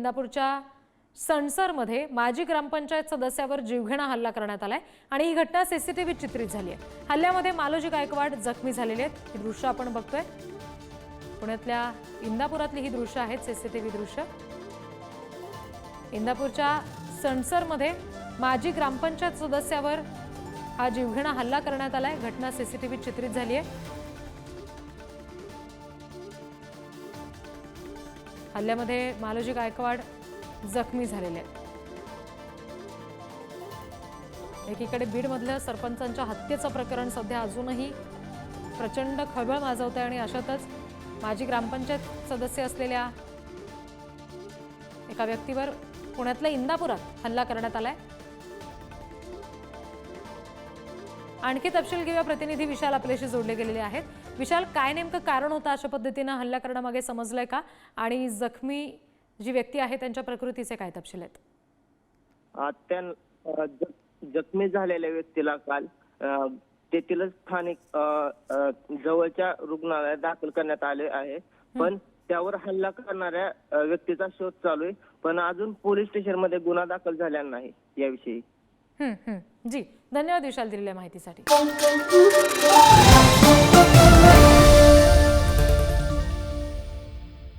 इंदापूरच्या सणसरमध्ये माजी ग्रामपंचायत सदस्यावर जीवघेणा हल्ला करण्यात आलाय आणि ही घटना सीसीटीव्ही चित्रित झाली आहे। हल्ल्यामध्ये मालोजी गायकवाड जखमी झालेले आहेत। ही दृश्य आपण बघतोय। पुण्यातल्या इंदापुरातली ही दृश्य आहेत, सीसीटीव्ही दृश्य। इंदापूरच्या सणसरमध्ये माजी ग्रामपंचायत सदस्यावर हा जीवघेणा हल्ला करण्यात आलाय। घटना सीसीटीव्ही चित्रित झाली आहे। हल्ल्यामध्ये मालोजी गायकवाड जखमी झालेले आहेत। एकीकडे बीडमधल्या सरपंचांच्या हत्येचं प्रकरण सध्या अजूनही प्रचंड खळबळ माजवत आहे आणि अशातच माजी ग्रामपंचायत सदस्य असलेल्या एका व्यक्तीवर पुण्यातल्या इंदापुरात हल्ला करण्यात आलाय। आणखी तपशील घेऊया, प्रतिनिधी विशाल आपल्याशी जोडले गेलेले आहेत। विशाल, काय नेमकं कारण होतं अशा पद्धतीने हल्ला करण्यामागे, समजलंय का? आणि जखमी जी व्यक्ती आहे त्यांच्या प्रकृतीचे काय तपशील आहेत? जखमी झालेल्या व्यक्तीला काल तेथील स्थानिक जवळच्या रुग्णालयात दाखल करण्यात आले आहे, पण त्यावर हल्ला करणाऱ्या व्यक्तीचा शोध चालू आहे, पण अजून पोलीस स्टेशन मध्ये गुन्हा दाखल झाला नाही याविषयी। जी, धन्यवाद विशाल दिलेल्या माहितीसाठी।